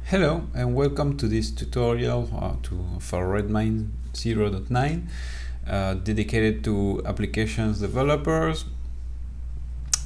Hello and welcome to this tutorial for Redmine 0.9 dedicated to applications developers.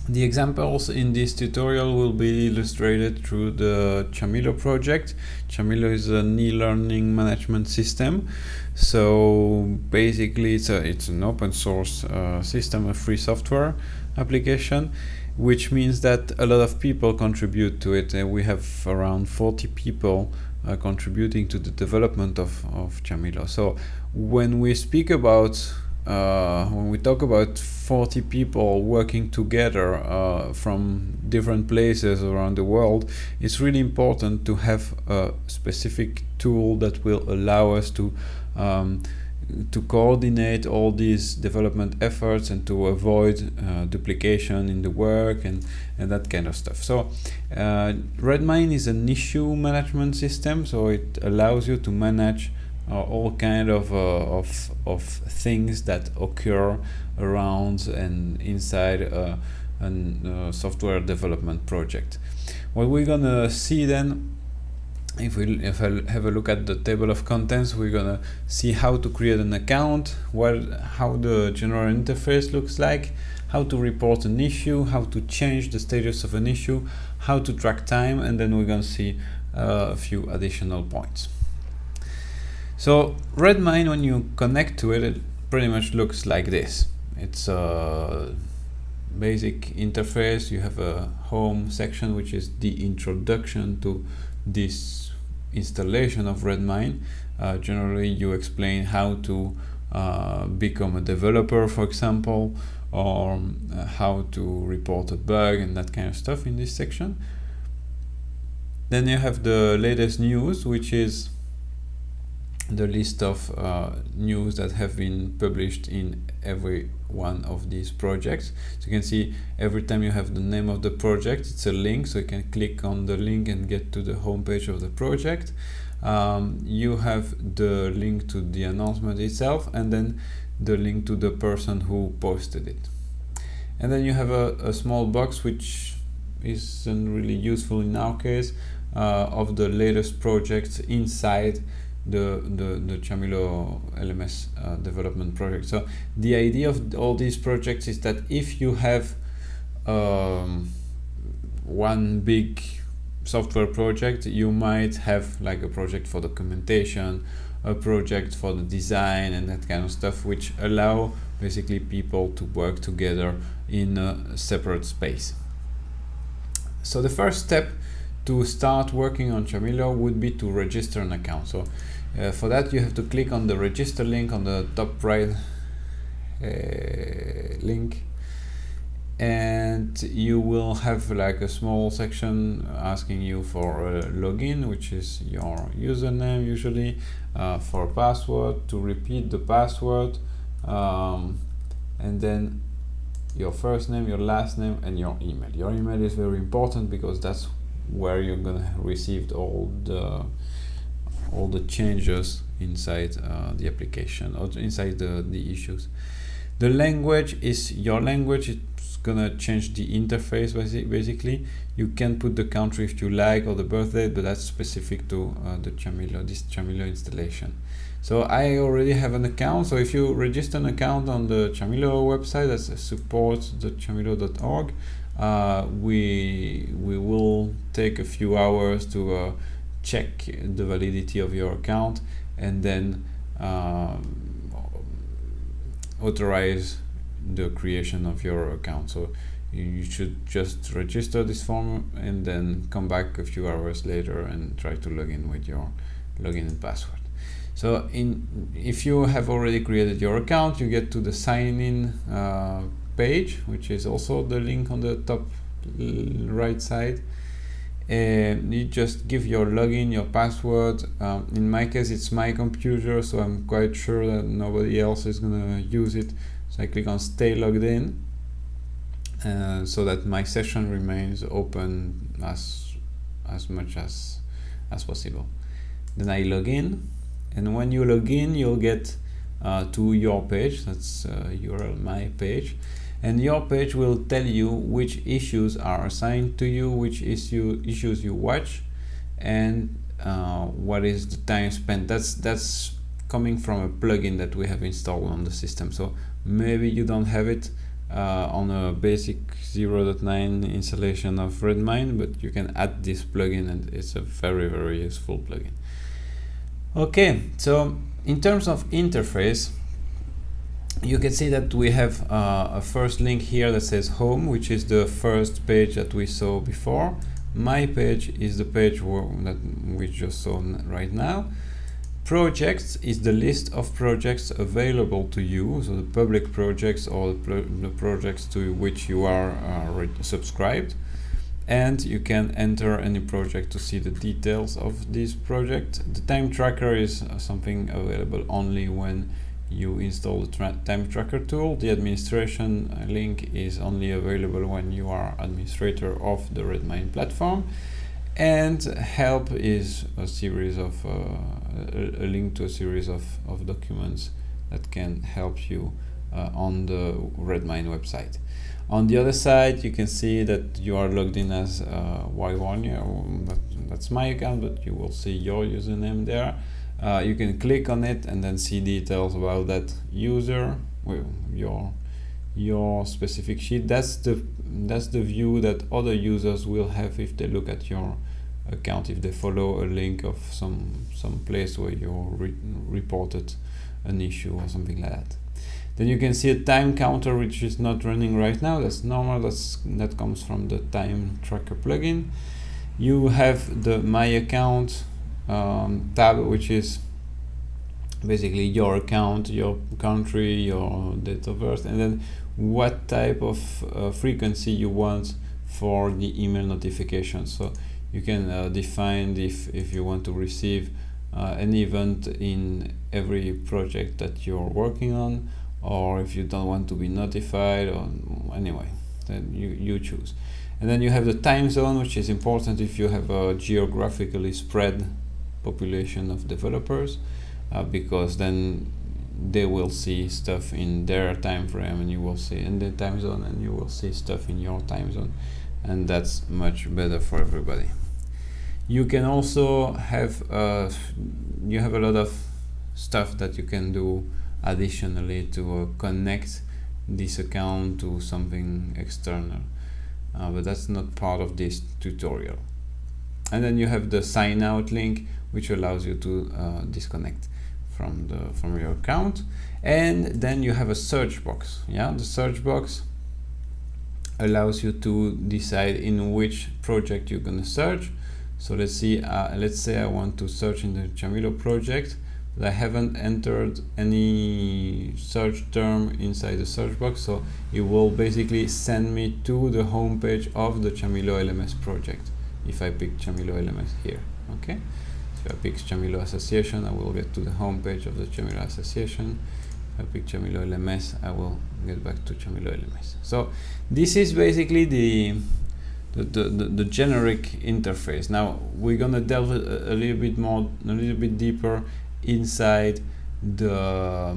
The examples in this tutorial will be illustrated through the Chamilo project. Chamilo is an e-learning management system. So basically it's an open source system, a free software application, which means that a lot of people contribute to it. We have around 40 people contributing to the development of Chamilo. So when we speak about when we talk about 40 people working together from different places around the world, it's really important to have a specific tool that will allow us to coordinate all these development efforts and to avoid duplication in the work and that kind of stuff. So Redmine is an issue management system, so it allows you to manage all kind of things that occur around and inside a software development project. What we're gonna see then, if I have a look at the table of contents, we're gonna see how to create an account, how the general interface looks like, how to report an issue, how to change the status of an issue, how to track time, and then we're gonna see a few additional points. So Redmine, when you connect to it, it pretty much looks like this. It's a basic interface. You have a home section, which is the introduction to this installation of Redmine. Generally, you explain how to become a developer, for example, or how to report a bug and that kind of stuff in this section. Then you have the latest news, which is the list of news that have been published in every one of these projects. So you can see every time you have the name of the project, it's a link, so you can click on the link and get to the homepage of the project. You have the link to the announcement itself, and then the link to the person who posted it. And then you have a small box, which isn't really useful in our case, of the latest projects inside the Chamilo LMS development project. So the idea of all these projects is that if you have one big software project, you might have like a project for documentation, a project for the design and that kind of stuff, which allow basically people to work together in a separate space. So the first step to start working on Chamilo would be to register an account. So for that, you have to click on the register link on the top right link, and you will have like a small section asking you for a login, which is your username usually, for a password, to repeat the password, and then your first name, your last name, and your email. Your email is very important because that's where you're gonna receive all the changes inside the application or inside the issues. The language is your language. It's gonna change the interface basically. You can put the country if you like or the birth date, but that's specific to this Chamilo installation. So I already have an account. So if you register an account on the Chamilo website, that's support.chamilo.org, we will take a few hours to check the validity of your account and then authorize the creation of your account. So you should just register this form and then come back a few hours later and try to log in with your login and password. So if you have already created your account, you get to the sign in page, which is also the link on the top right side. You just give your login, your password. In my case, it's my computer, so I'm quite sure that nobody else is gonna use it. So I click on stay logged in, so that my session remains open as much as possible. Then I log in, and when you log in, you'll get to your page. That's URL my page. And your page will tell you which issues are assigned to you, which issues you watch, and what is the time spent. That's coming from a plugin that we have installed on the system. So maybe you don't have it on a basic 0.9 installation of Redmine, but you can add this plugin, and it's a very useful plugin. Okay, so in terms of interface, you can see that we have a first link here that says home, which is the first page that we saw before. My page is the page that we just saw right now. Projects is the list of projects available to you, so the public projects or the projects to which you are subscribed. And you can enter any project to see the details of this project. The time tracker is something available only when you install the time tracker tool. The administration link is only available when you are administrator of the Redmine platform. And help is a series of a link to a series of documents that can help you on the Redmine website. On the other side, you can see that you are logged in as Y1. That's my account, but you will see your username there. You can click on it and then see details about that user, your specific sheet. That's the view that other users will have if they look at your account, if they follow a link of some place where you reported an issue or something like that. Then you can see a time counter which is not running right now. That's normal. That comes from the time tracker plugin. You have the my account tab, which is basically your account, your country, your date of birth, and then what type of frequency you want for the email notification. So you can define if you want to receive an event in every project that you're working on, or if you don't want to be notified, or anyway, then you choose. And then you have the time zone, which is important if you have a geographically spread population of developers, because then they will see stuff in their time frame, and you will see in the time zone, and you will see stuff in your time zone, and that's much better for everybody. You can also have you have a lot of stuff that you can do additionally to connect this account to something external, but that's not part of this tutorial. And then you have the sign out link, which allows you to disconnect from your account. And then you have a search box. The search box allows you to decide in which project you're going to search. So let's say I want to search in the Jamilo project, but I haven't entered any search term inside the search box, so it will basically send me to the home page of the Jamilo LMS project if I pick Jamilo LMS here. Okay, so if I pick Jamilo Association, I will get to the home page of the Jamilo Association. If I pick Jamilo LMS, I will get back to Jamilo LMS. So this is basically the generic interface. Now we're gonna delve a little bit deeper inside the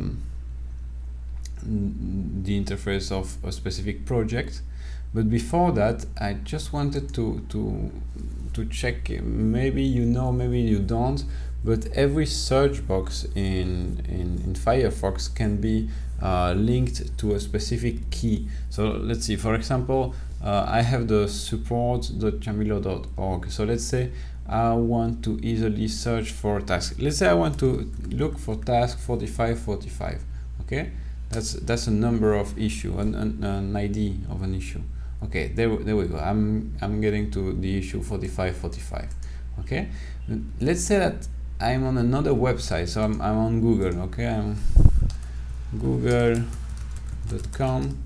interface of a specific project, but before that I just wanted to check, maybe you know, maybe you don't, but every search box in Firefox can be linked to a specific key. So let's see, for example, I have the support.jamilo.org. so let's say I want to easily search for task. Let's say I want to look for task 4545. Okay, that's a number of issue, an ID of an issue. Okay, there we go. I'm getting to the issue 4545. Okay, let's say that I'm on another website, so I'm on Google. Okay, I'm google.com.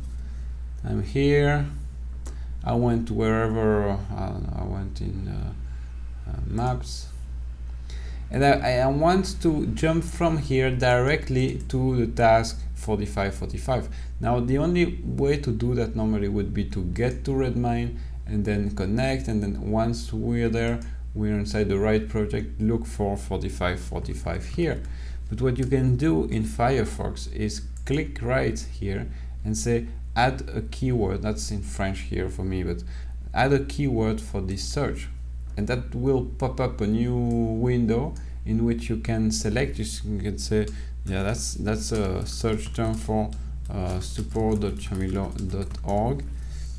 I'm here. I went wherever, I went in maps, and I want to jump from here directly to the task 4545. Now the only way to do that normally would be to get to Redmine and then connect, and then once we're there, we're inside the right project, look for 4545 here. But what you can do in Firefox is click right here and say add a keyword. That's in French here for me, but add a keyword for this search. and that will pop up a new window in which you can select. You can say, yeah, that's a search term for support.chamilo.org,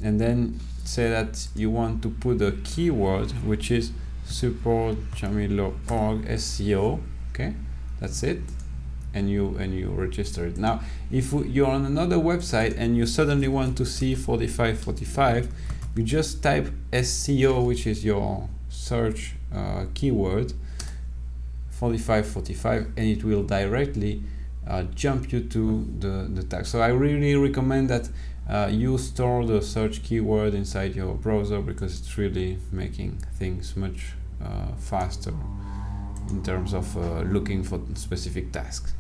and then say that you want to put a keyword which is support.chamilo.org SEO. Okay, that's it, and you register it. Now, if you're on another website and you suddenly want to see 4545, you just type SEO, which is your search keyword, 4545, and it will directly jump you to the tag. So I really recommend that you store the search keyword inside your browser, because it's really making things much faster in terms of looking for specific tasks.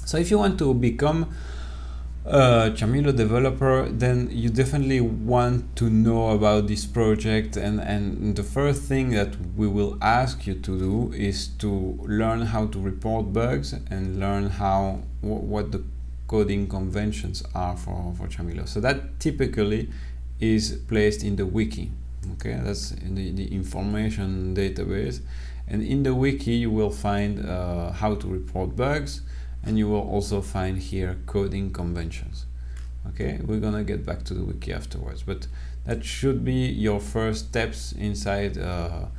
So if you want to become a Chamilo developer, then you definitely want to know about this project, and the first thing that we will ask you to do is to learn how to report bugs and learn what the coding conventions are for Chamilo. So that typically is placed in the wiki. Okay, that's in the information database, and in the wiki you will find how to report bugs, and you will also find here coding conventions. Okay, we're gonna get back to the wiki afterwards, but that should be your first steps inside as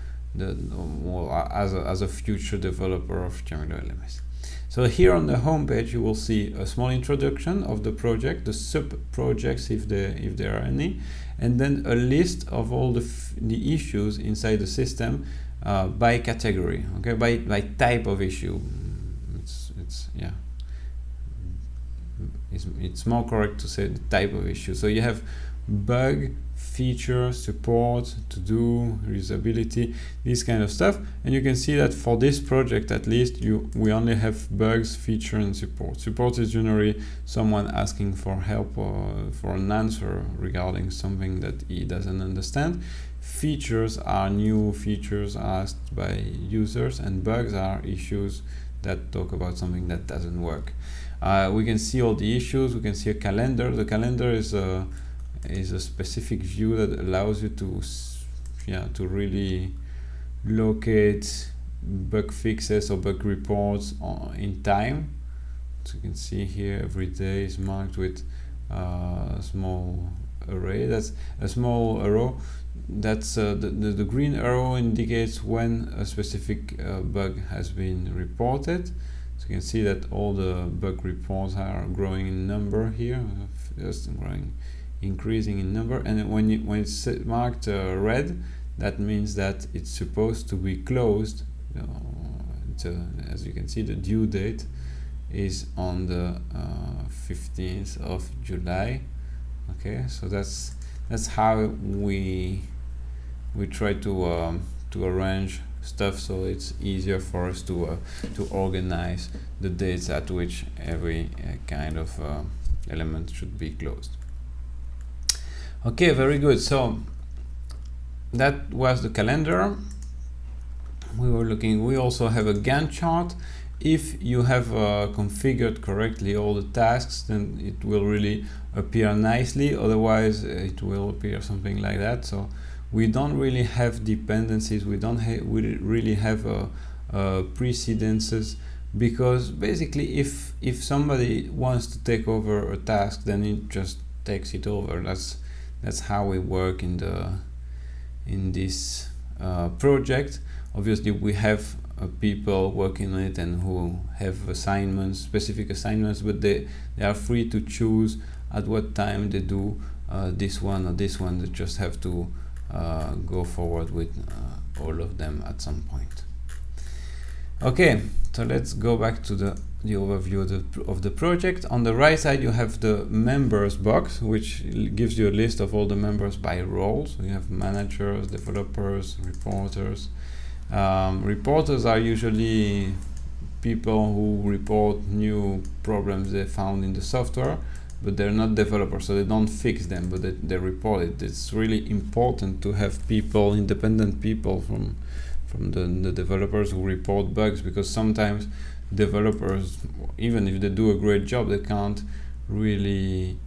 a future developer of Chamilo LMS. So here on the home page you will see a small introduction of the project, the sub projects if there are any, and then a list of all the issues inside the system by category. Okay, by type of issue. It's more correct to say the type of issue. So you have bug, feature, support, to do, reusability, this kind of stuff, and you can see that for this project at least we only have bugs, feature, and support. Support is generally someone asking for help or for an answer regarding something that he doesn't understand. Features are new features asked by users, and bugs are issues that talk about something that doesn't work. We can see all the issues. We can see a calendar. The calendar is a specific view that allows you to really locate bug fixes or bug reports in time. So you can see here every day is marked with a small array. That's a small arrow. That's the green arrow indicates when a specific bug has been reported. So you can see that all the bug reports are growing in number here, just increasing in number. And when it's marked red, that means that it's supposed to be closed. As you can see, the due date is on the 15th of July. Okay, so that's how we try to arrange stuff, so it's easier for us to organize the dates at which every kind of element should be closed. Okay, very good. So that was the calendar we were looking. We also have a Gantt chart. If you have configured correctly all the tasks, then it will really appear nicely. Otherwise, it will appear something like that. So we don't really have dependencies. We really have precedences, because basically, if somebody wants to take over a task, then it just takes it over. That's how we work in this project. Obviously, we have people working on it and who have assignments, specific assignments, but they are free to choose at what time they do this one or this one. They just have to go forward with all of them at some point. Okay, so let's go back to the overview of the project. On the right side you have the members box, which gives you a list of all the members by roles. So you have managers, developers, reporters. Reporters are usually people who report new problems they found in the software, but they're not developers, so they don't fix them, but they report it. It's really important to have people, independent people from the developers who report bugs, because sometimes developers, even if they do a great job, they can't really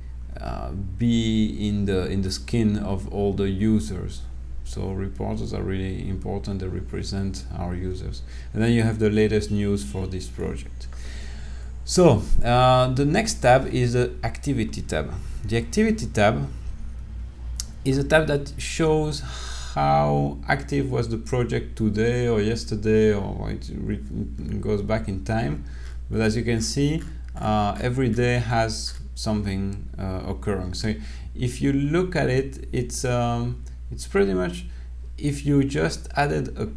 be in the skin of all the users. So reporters are really important. They represent our users. And then you have the latest news for this project. So the next tab is the activity tab. The activity tab is a tab that shows how active was the project today or yesterday, or it goes back in time. But as you can see, every day has something occurring. So if you look at it, it's pretty much, if you just added a,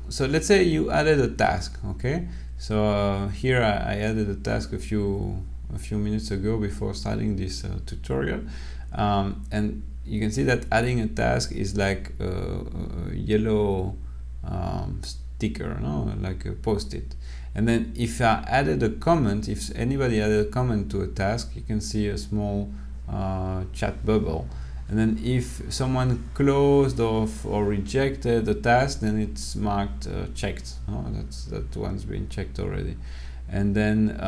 so let's say you added a task, okay? So here I added a task a few minutes ago before starting this tutorial, and you can see that adding a task is like a yellow sticker, no, like a post-it. And then if I added a comment, if anybody added a comment to a task, you can see a small chat bubble. And then if someone closed off or rejected the task, then it's marked checked. Oh, that one's been checked already. And then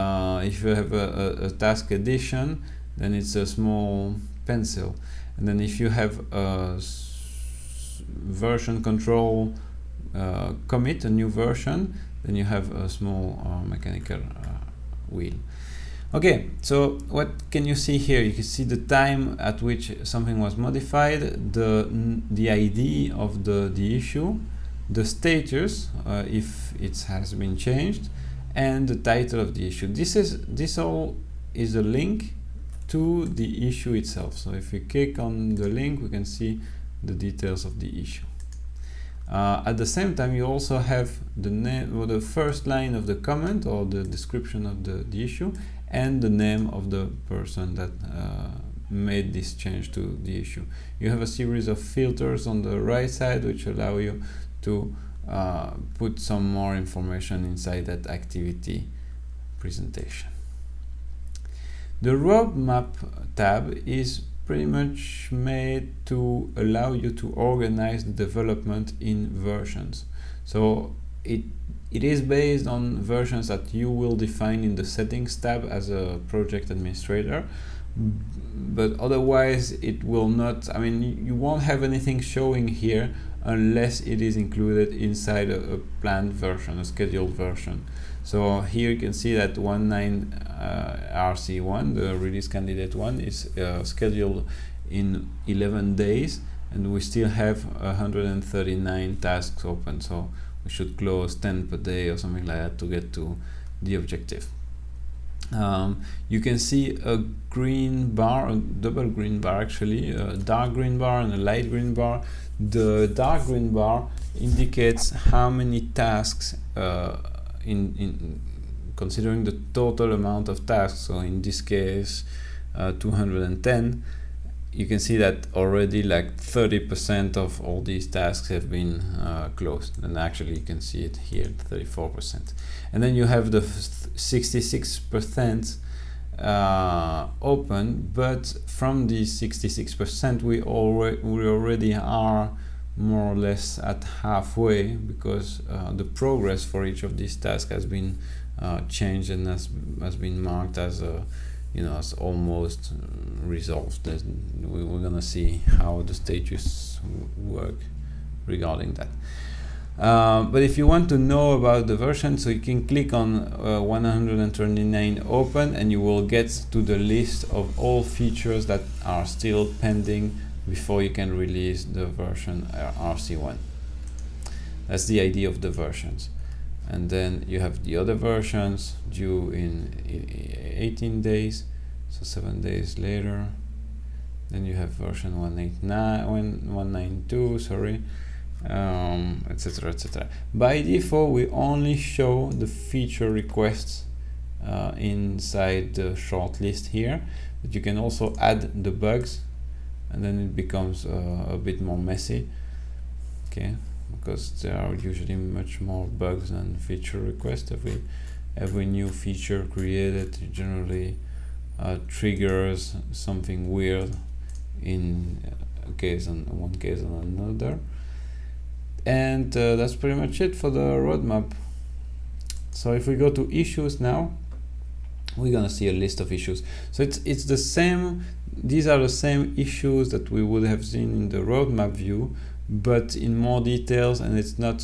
if you have a task addition, then it's a small pencil. And then if you have a version control commit, a new version, then you have a small mechanical wheel. Okay, so what can you see here? You can see the time at which something was modified, the ID of the issue, the status if it has been changed, and the title of the issue. This all is a link to the issue itself. So if we click on the link, we can see the details of the issue. At the same time, you also have the name or the first line of the comment or the description of the issue, and the name of the person that made this change to the issue. You have a series of filters on the right side which allow you to put some more information inside that activity presentation. The roadmap tab is pretty much made to allow you to organize the development in versions. So it is based on versions that you will define in the settings tab as a project administrator, but otherwise it will not, I mean, you won't have anything showing here unless it is included inside a planned version, a scheduled version. So here you can see that 19 RC1, the release candidate one, is scheduled in 11 days, and we still have 139 tasks open. So we should close 10 per day or something like that to get to the objective. You can see a green bar, a double green bar actually, a dark green bar and a light green bar. The dark green bar indicates how many tasks in considering the total amount of tasks. So in this case 210, you can see that already like 30% of all these tasks have been closed, and actually you can see it here, 34%. And then you have the 66% open, but from these 66% we already are more or less at halfway, because the progress for each of these tasks has been changed and has been marked as as almost resolved. We're gonna see how the stages work regarding that. But if you want to know about the version, so you can click on 139 open, and you will get to the list of all features that are still pending before you can release the version RC1. That's the idea of the versions. And then you have the other versions due in 18 days, so 7 days later. Then you have version 192, sorry, etc, etc. By default, we only show the feature requests inside the shortlist here, but you can also add the bugs, and then it becomes a bit more messy, okay, because there are usually much more bugs than feature requests. Every new feature created generally triggers something weird in one case and another. And that's pretty much it for the roadmap. So if we go to issues now, we're gonna see a list of issues. So it's the same. These are the same issues that we would have seen in the roadmap view, but in more details, and it's not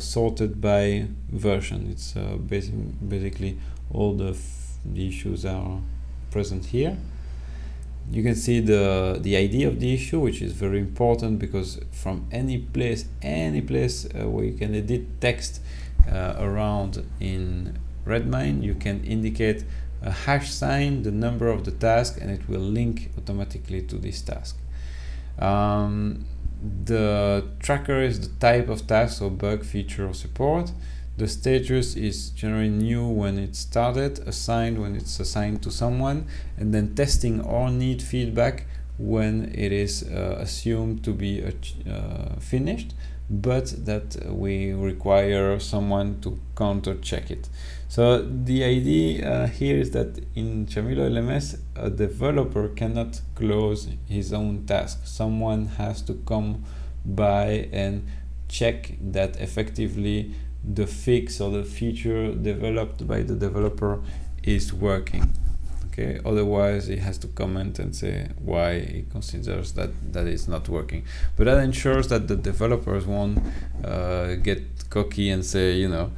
sorted by version. It's basically all the issues are present here. You can see the ID of the issue, which is very important, because from any place where you can edit text around in Redmine, you can indicate a hash sign, the number of the task, and it will link automatically to this task. The tracker is the type of task, or bug, feature, or support. The status is generally new when it started, assigned when it's assigned to someone, and then testing or need feedback when it is assumed to be finished, but that we require someone to counter check it. So the idea here is that in Chamilo LMS, a developer cannot close his own task. Someone has to come by and check that effectively the fix or the feature developed by the developer is working. Okay, otherwise he has to comment and say why he considers that it's not working. But that ensures that the developers won't get cocky and say, yeah,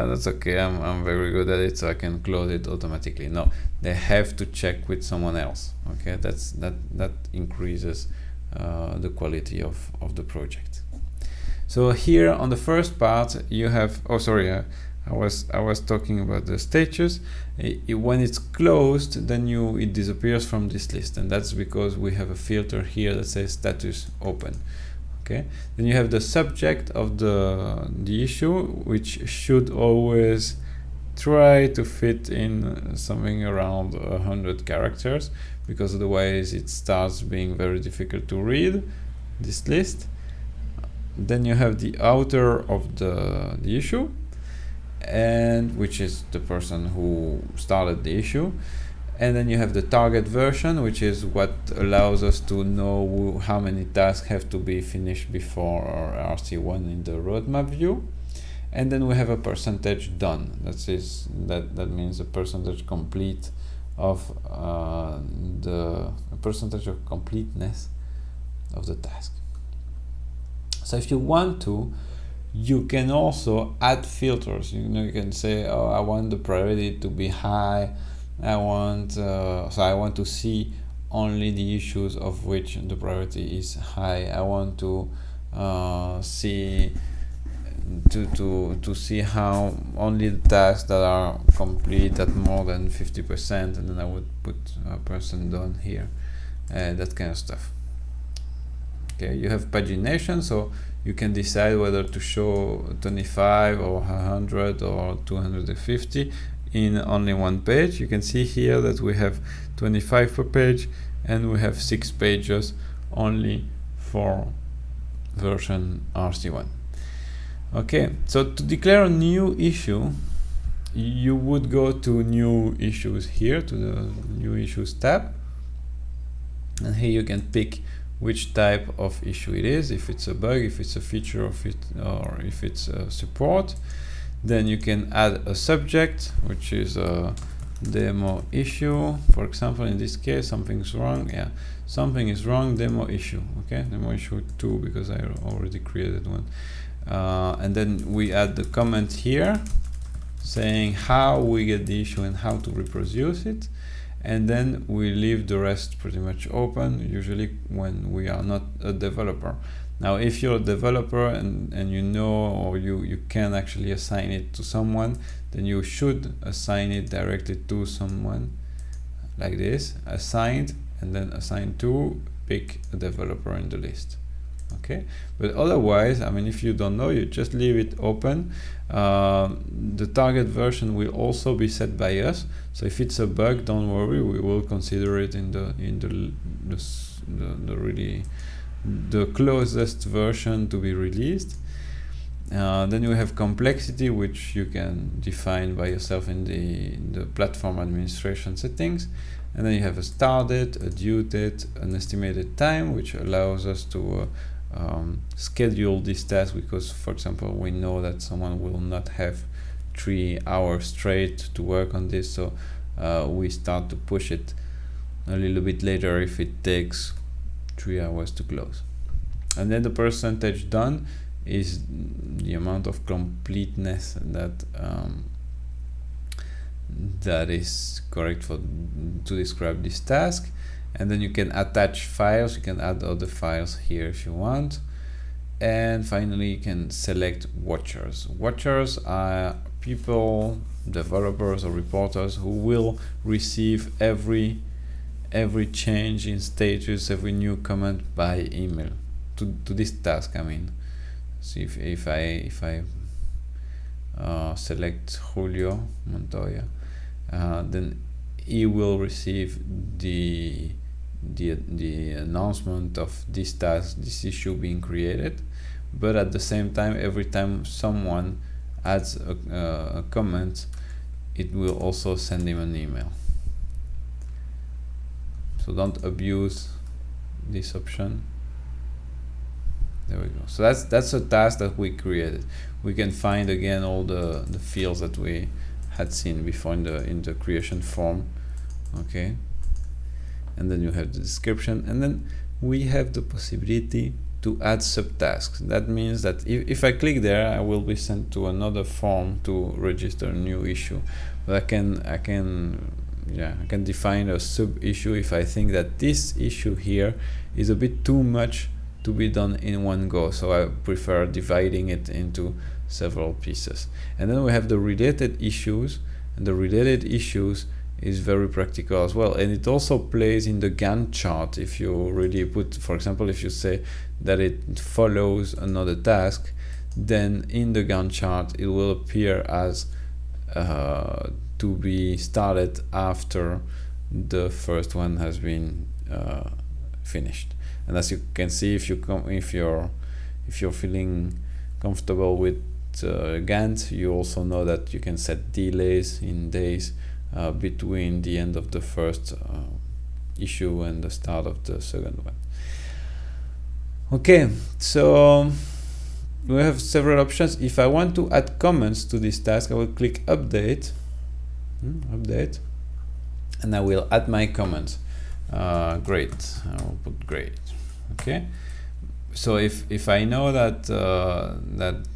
that's okay, I'm very good at it, so I can close it automatically. No, they have to check with someone else. Okay, that increases the quality of the project. So here on the first part you have, I was talking about the status. When it's closed, then it disappears from this list, and that's because we have a filter here that says status open. Okay, then you have the subject of the issue, which should always try to fit in something around 100 characters, because otherwise it starts being very difficult to read this list. Then you have the author of the issue, and which is the person who started the issue. And then you have the target version, which is what allows us to know how many tasks have to be finished before our RC1 in the roadmap view. And then we have a percentage done. That means a percentage complete of the percentage of completeness of the task. So if you want to, you can also add filters. You can say, oh, I want the priority to be high. I want to see only the issues of which the priority is high. I want to see how only the tasks that are complete at more than 50%, and then I would put a person done here, that kind of stuff. Okay, you have pagination, so you can decide whether to show 25 or 100 or 250 in only one page. You can see here that we have 25 per page, and we have 6 pages only for version RC1. Okay, so to declare a new issue, you would go to new issues here, to the new issues tab, and here you can pick which type of issue it is, if it's a bug, if it's a feature or if it's a support. Then you can add a subject, which is a demo issue. For example, in this case, something's wrong. Yeah, something is wrong, demo issue. Okay, demo issue 2, because I already created one. And then we add the comment here saying how we get the issue and how to reproduce it. And then we leave the rest pretty much open, usually when we are not a developer. Now, if you're a developer and you know, or you can actually assign it to someone, then you should assign it directly to someone, like this, assigned, and then assigned to, pick a developer in the list. Okay, but otherwise, I mean, if you don't know, you just leave it open. The target version will also be set by us, so if it's a bug, don't worry, we will consider it in the closest version to be released. Then you have complexity, which you can define by yourself in the platform administration settings. And then you have a start date, a due date, an estimated time, which allows us to schedule this task, because, for example, we know that someone will not have 3 hours straight to work on this, so we start to push it a little bit later if it takes 3 hours to close. and then the percentage done is the amount of completeness that that is correct for to describe this task. And then you can attach files, you can add other files here if you want. And finally you can select watchers. Watchers are people, developers or reporters who will receive every change in status, every new comment by email to this task. I mean, so if I select Julio Montoya, then he will receive the announcement of this task, this issue being created. But at the same time, every time someone adds a comment, it will also send him an email. So don't abuse this option. There we go. So that's a task that we created. We can find again all the fields that we had seen before in the creation form. Okay, and then you have the description, and then we have the possibility to add subtasks. That means that if I click there, I will be sent to another form to register a new issue. But I can define a sub issue if I think that this issue here is a bit too much to be done in one go, so I prefer dividing it into several pieces. And then we have the related issues, and the related issues is very practical as well, and it also plays in the Gantt chart. If you really put, for example, if you say that it follows another task, then in the Gantt chart it will appear as to be started after the first one has been finished. And as you can see, if you're feeling comfortable with Gantt, you also know that you can set delays in days between the end of the first issue and the start of the second one. Okay, so we have several options. If I want to add comments to this task, I will click update, and I will add my comments. Great, I will put great. Okay, so if I know that that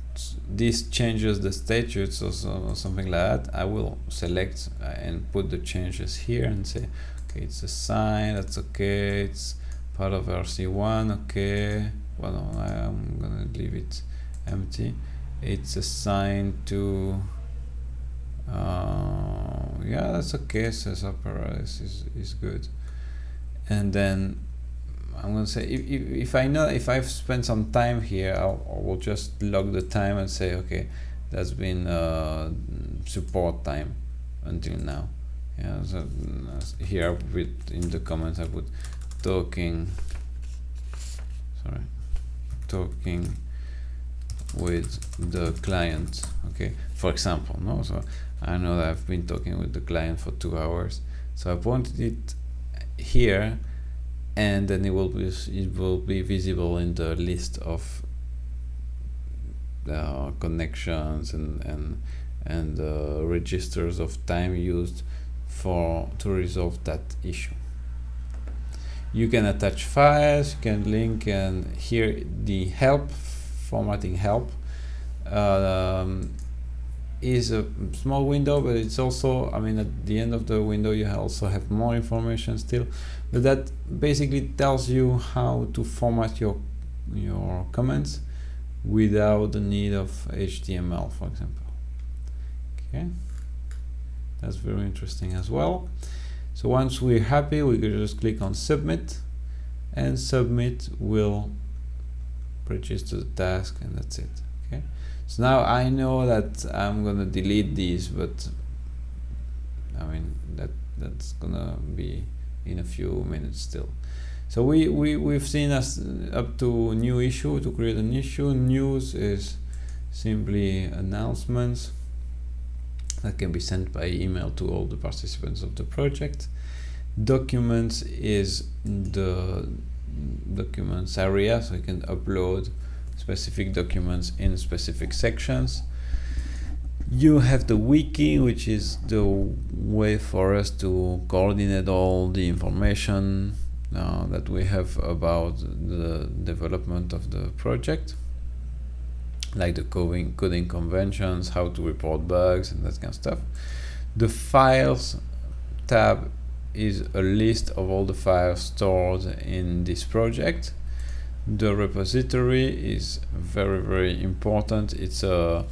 this changes the status or something like that, I will select and put the changes here and say, okay, it's assigned, that's okay, it's part of RC1, okay, well, no, I'm gonna leave it empty. It's assigned to yeah, that's okay, says apparatus is good. And then I'm gonna say if I know, if I've spent some time here, I will just log the time and say, okay, that's been support time until now. Yeah, so here in the comments I put talking with the client, okay, for example. No, so I know that I've been talking with the client for 2 hours, so I pointed it here, and then it will be visible in the list of connections and registers of time used to resolve that issue. You can attach files, you can link, and here the help, formatting help, is a small window, but it's also, I mean, at the end of the window you also have more information still, but that basically tells you how to format your comments without the need of HTML, for example. Okay, that's very interesting as well. So once we're happy, we can just click on submit, and submit will register the task, and that's it. Okay, so now I know that I'm gonna delete these, but I mean that's gonna be in a few minutes still. So we've seen us up to new issue, to create an issue. News is simply announcements that can be sent by email to all the participants of the project. Documents is the documents area, so you can upload specific documents in specific sections. You have the wiki, which is the way for us to coordinate all the information that we have about the development of the project, like the coding conventions, how to report bugs, and that kind of stuff. The files tab is a list of all the files stored in this project. The repository is very, very important. It's a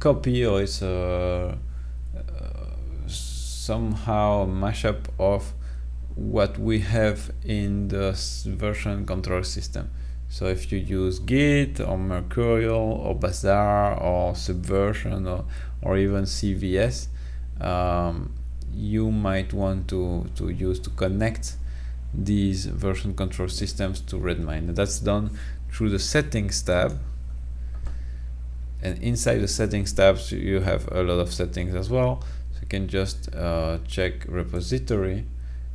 copy, or it's a somehow a mashup of what we have in the version control system. So if you use Git or Mercurial or Bazaar or Subversion or even CVS, you might want to use to connect these version control systems to Redmine. And that's done through the settings tab. And inside the settings tabs, you have a lot of settings as well. So you can just check repository,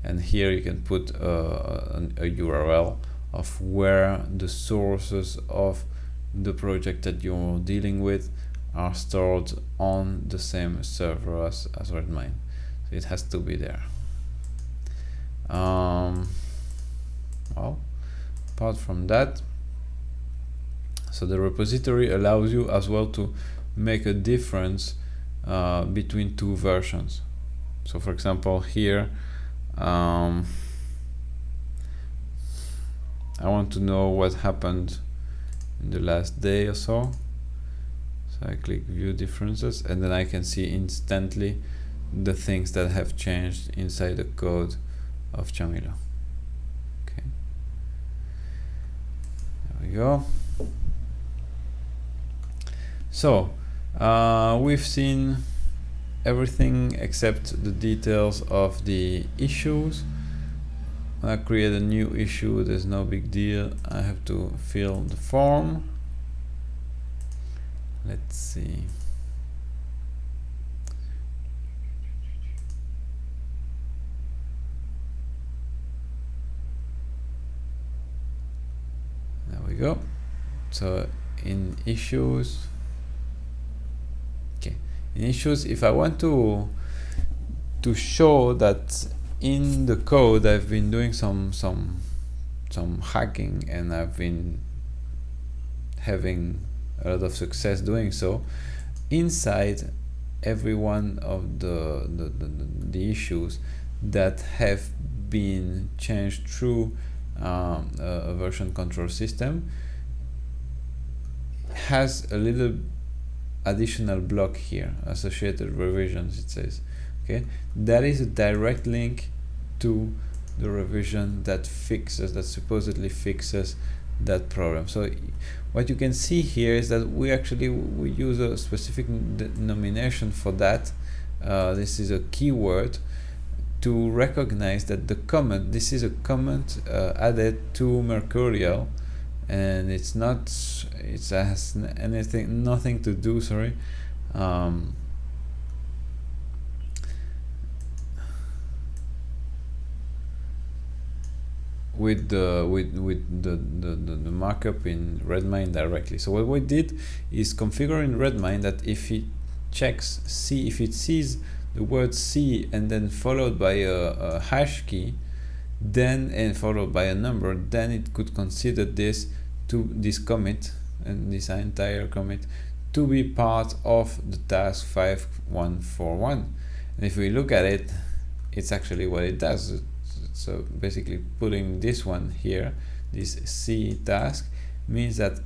and here you can put a URL of where the sources of the project that you're dealing with are stored on the same server as Redmine. So it has to be there. Well, apart from that, so the repository allows you as well to make a difference between two versions. So for example, here I want to know what happened in the last day or so. So I click view differences, and then I can see instantly the things that have changed inside the code of Chamilo. Okay, there we go. So we've seen everything except the details of the issues. When I create a new issue, there's no big deal. I have to fill the form. Let's see. There we go. So in issues, okay, in issues, if I want to show that in the code I've been doing some hacking, and I've been having a lot of success doing so, inside every one of the issues that have been changed through a version control system has a little additional block here, associated revisions, it says. Okay, that is a direct link to the revision that supposedly fixes that problem. So what you can see here is that we use a specific denomination for that. This is a keyword to recognize that the comment, this is a comment added to Mercurial, and it has nothing to do, sorry, with the markup in Redmine directly. So what we did is configure in Redmine that if it checks C, if it sees the word C and then followed by a hash key, then and followed by a number, then it could consider this commit, and this entire commit, to be part of the task 5141. And if we look at it, it's actually what it does. So basically putting this one here, this C task, means that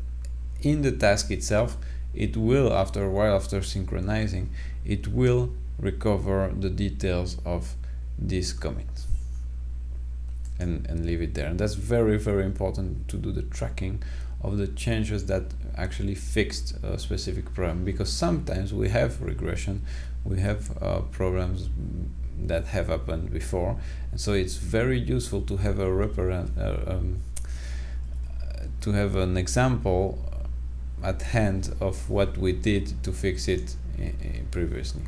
in the task itself, it will, after a while, after synchronizing, it will recover the details of this commit and leave it there. And that's very, very important to do the tracking of the changes that actually fixed a specific problem, because sometimes we have regression, we have problems that have happened before, and so it's very useful to have an example at hand of what we did to fix it previously.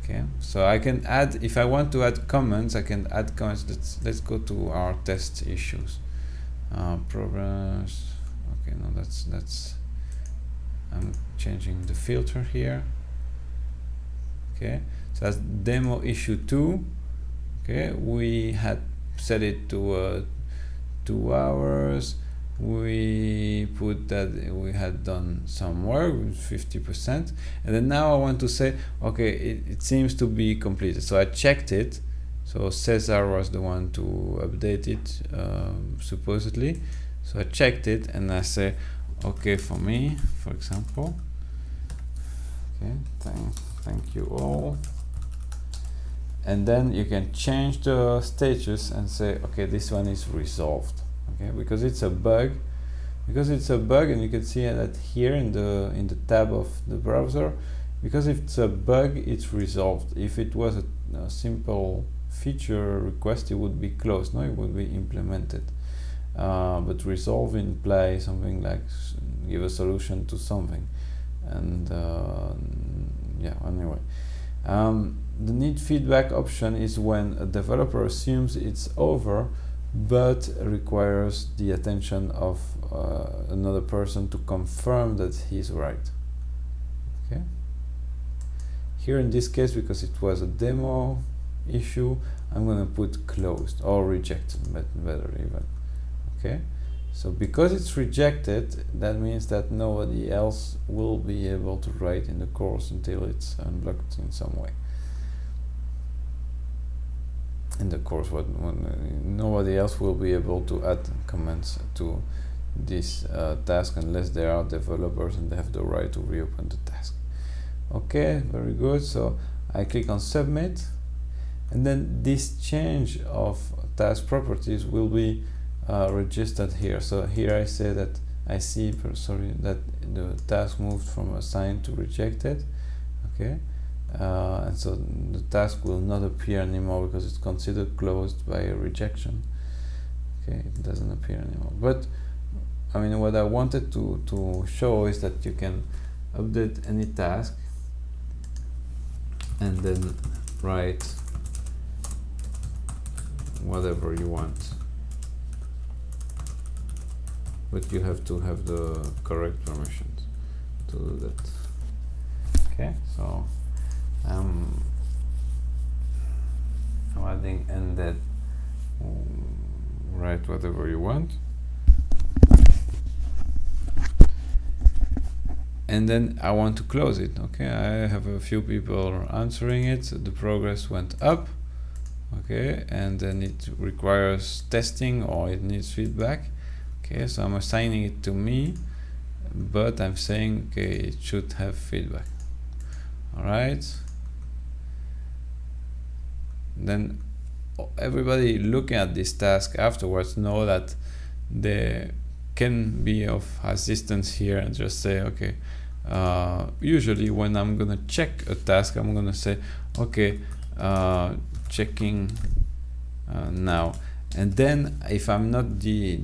Okay, so I can add, if I want to add comments, I can add comments. Let's go to our test issues. Problems. Okay, no, that's I'm changing the filter here. Okay, so that's demo issue 2. Okay, we had set it to 2 hours. We put that we had done some work with 50%, and then now I want to say, okay, it seems to be completed. So I checked it. So Cesar was the one to update it, supposedly. So I checked it and I say, okay, for me, for example, okay, thank you all. And then you can change the status and say, okay, this one is resolved. Okay, because it's a bug. And you can see that here in the tab of the browser, because it's a bug, it's resolved. If it was a simple feature request, it would be closed. No, it would be implemented. But resolve implies something like give a solution to something. And yeah, anyway. The need feedback option is when a developer assumes it's over, but requires the attention of another person to confirm that he's right. Okay. Here in this case, because it was a demo issue, I'm going to put closed or rejected, better even. Okay. So because it's rejected, that means that nobody else will be able to write in the course until it's unblocked in some way. In the course, nobody else will be able to add comments to this task unless they are developers and they have the right to reopen the task. Okay, very good. So I click on submit, and then this change of task properties will be registered here. So here I say that I see that the task moved from assigned to rejected. Okay. And so the task will not appear anymore because it's considered closed by a rejection. Okay, it doesn't appear anymore. But I mean, what I wanted to show is that you can update any task and then write whatever you want, but you have to have the correct permissions to do that. Okay, so I'm adding ended, write whatever you want, and then I want to close it. Okay, I have a few people answering it, so the progress went up. Okay, and then it requires testing or it needs feedback. Okay, so I'm assigning it to me, but I'm saying, okay, it should have feedback. All right. Then everybody looking at this task afterwards know that they can be of assistance here and just say, okay, usually when I'm gonna check a task, I'm gonna say, okay, checking now, and then if I'm not the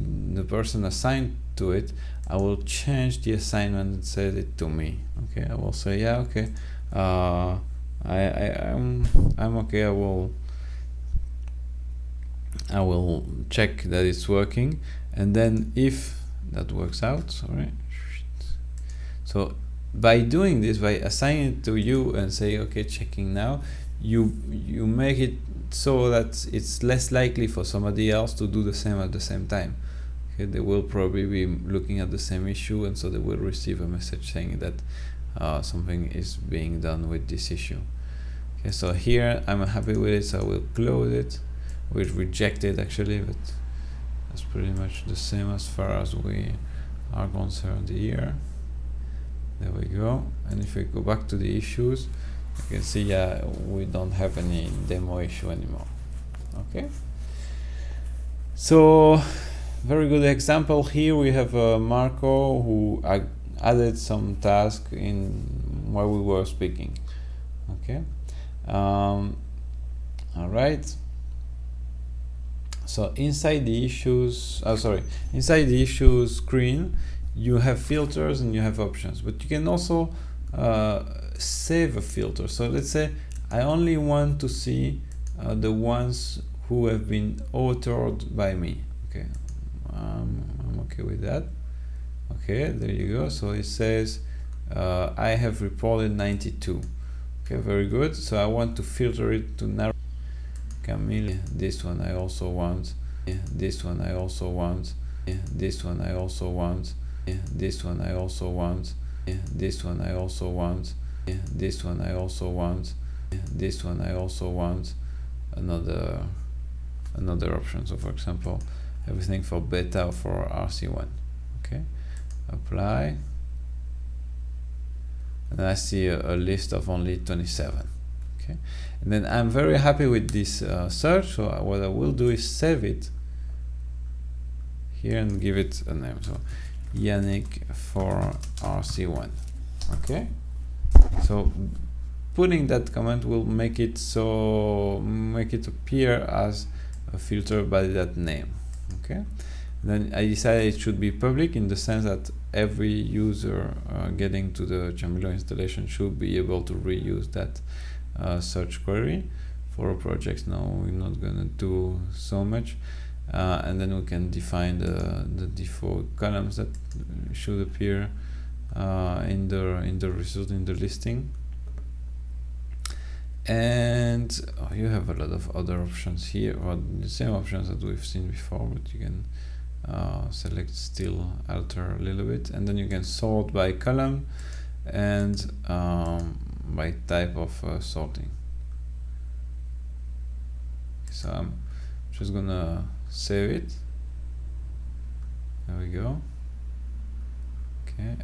person assigned to it, I will change the assignment and set it to me. Okay, I will say, yeah, okay, I'm okay. I will check that it's working, and then if that works out, sorry. So by doing this, by assigning it to you and say, okay, checking now, you make it so that it's less likely for somebody else to do the same at the same time. Okay, they will probably be looking at the same issue, and so they will receive a message saying that something is being done with this issue. Okay, so here I'm happy with it, so I will close it. We reject it actually, but that's pretty much the same as far as we are concerned here. There we go. And if we go back to the issues, you can see, yeah, we don't have any demo issue anymore. Okay. So very good example here. We have Marco who added some task in while we were speaking. Okay. All right. So inside the issues, inside the issues screen, you have filters and you have options, but you can also save a filter. So let's say I only want to see the ones who have been authored by me. Okay, I'm okay with that. Okay, there you go. So it says I have reported 92. Okay, very good. So I want to filter it to narrow. Camille, this one I also want, this one I also want, this one I also want, this one I also want, this one I also want, this one I also want, this one I also want, another option. So for example, everything for beta or for RC1. Okay, apply, and I see a list of only 27. Okay, and then I'm very happy with this search. So what I will do is save it here and give it a name. So Yannick for RC1. Okay, so putting that comment will make it appear as a filter by that name. Okay, then I decided it should be public in the sense that every user getting to the Jamilo installation should be able to reuse that search query for projects. Now we're not gonna do so much, and then we can define the default columns that should appear in the result, in the listing. And you have a lot of other options here, or the same options that we've seen before, but you can select, still alter a little bit, and then you can sort by column and by type of sorting. So I'm just gonna save it. There we go. Okay,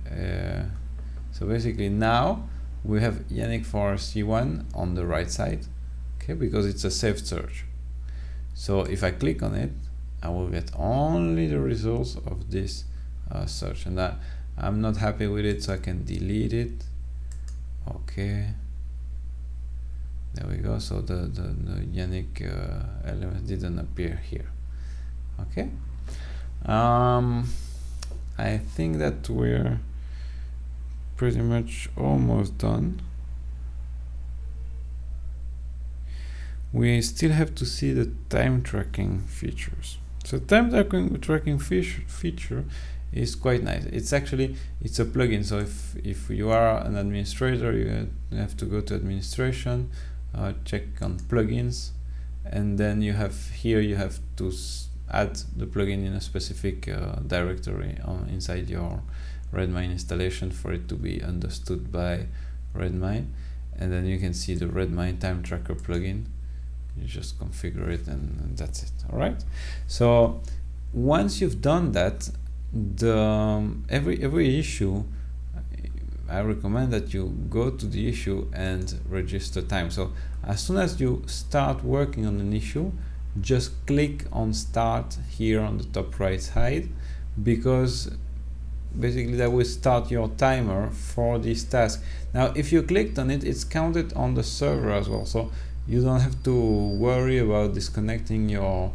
so basically now we have Yannick for C1 on the right side, okay, because it's a saved search. So if I click on it, I will get only the results of this search, and I'm not happy with it, so I can delete it. Okay, there we go. So the Yannick element didn't appear here. Okay, I think that we're pretty much almost done. We still have to see the time tracking features. So time tracking feature is quite nice. It's a plugin. So if you are an administrator, you have to go to administration, check on plugins, and then you have to add the plugin in a specific directory inside your Redmine installation for it to be understood by Redmine, and then you can see the Redmine time tracker plugin. You just configure it, and that's it. All right. So once you've done that, every issue, I recommend that you go to the issue and register time. So as soon as you start working on an issue, just click on start here on the top right side, because basically that will start your timer for this task. Now if you clicked on it, it's counted on the server as well, so you don't have to worry about disconnecting your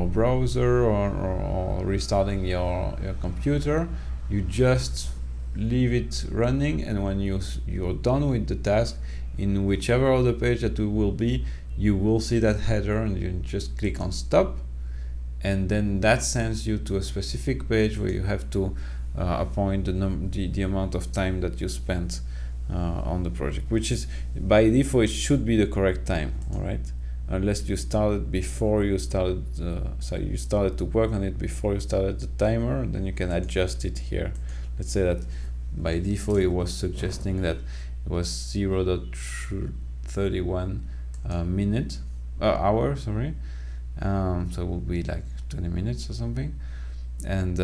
browser or restarting your computer. You just leave it running, and when you're done with the task, in whichever other page that it will be, you will see that header, and you just click on stop, and then that sends you to a specific page where you have to appoint the amount of time that you spent on the project, which is by default it should be the correct time. All right, unless you started before you started, so you started to work on it before you started the timer, and then you can adjust it here. Let's say that by default it was suggesting that it was 0.31 hour, sorry. So it will be like 20 minutes or something, and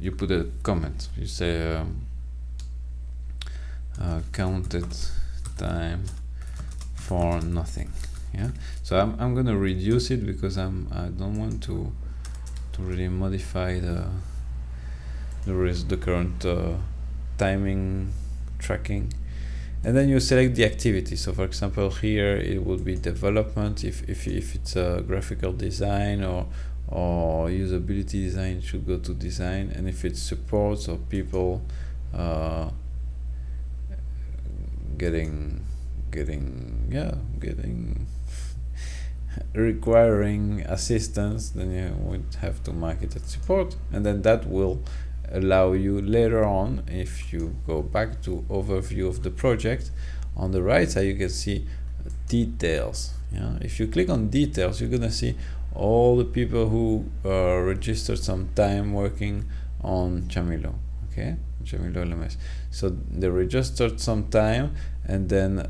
you put a comment. You say counted time for nothing. Yeah. So I'm gonna reduce it because I don't want to really modify the current timing tracking. And then you select the activity. So for example, here it will be development. If it's a graphical design or usability design, it should go to design. And if it's support or people getting requiring assistance, then you would have to mark it as support, and then that will allow you later on, if you go back to overview of the project, on the right side you can see details. Yeah, if you click on details, you're gonna see all the people who registered some time working on Chamilo. Okay, Chamilo LMS. So they registered some time, and then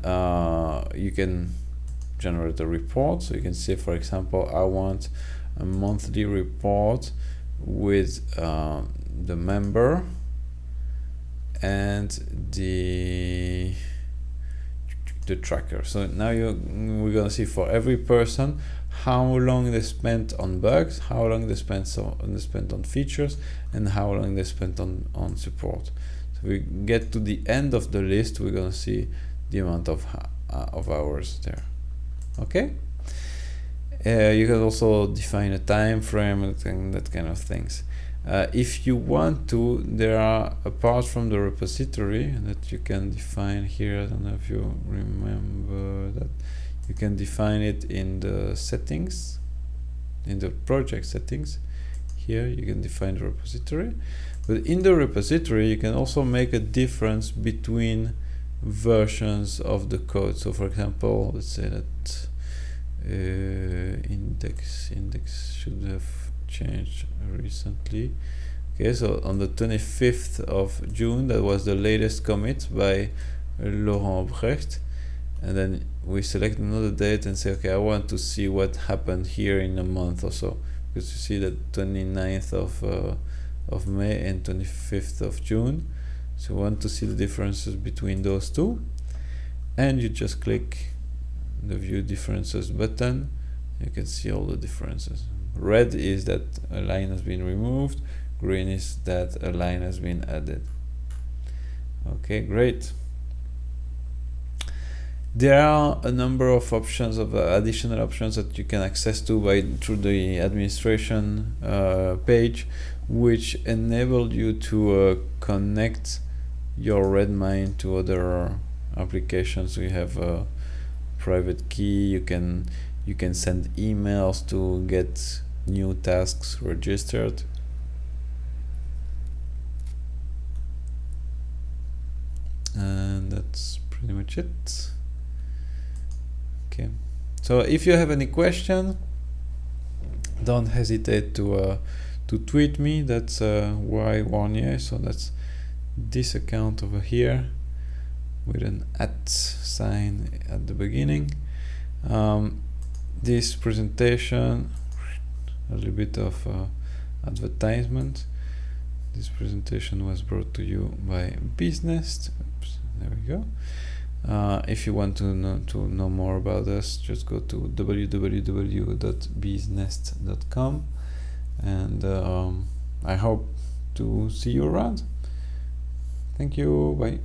you can generate a report. So you can say, for example, I want a monthly report with the member and the tracker. So now we're gonna see for every person how long they spent on bugs, how long they spent on features, and how long they spent on support. So we get to the end of the list, we're gonna see the amount of hours there. Okay. You can also define a time frame and that kind of things. If you want to, there are, apart from the repository that you can define here, I don't know if you remember that, you can define it in the settings, in the project settings. Here you can define the repository, but in the repository you can also make a difference between versions of the code. So for example, let's say that index should have changed recently. Okay, so on the 25th of June, that was the latest commit by Laurent Brecht, and then we select another date and say, okay, I want to see what happened here in a month or so, because you see that 29th of May and 25th of June. So we want to see the differences between those two, and you just click the view differences button. You can see all the differences. Red is that a line has been removed, green is that a line has been added. Okay, great. There are a number of options, of additional options that you can access to through the administration page, which enable you to connect your Redmine to other applications. We have a private key. You can send emails to get new tasks registered. And that's pretty much it. Okay, so if you have any question, don't hesitate to tweet me. That's Y Warnier, so that's this account over here with an @ at the beginning. This presentation, a little bit of advertisement. This presentation was brought to you by Business. Oops, there we go. If you want to know more about us, just go to www.beesnest.com, and I hope to see you around. Thank you. Bye.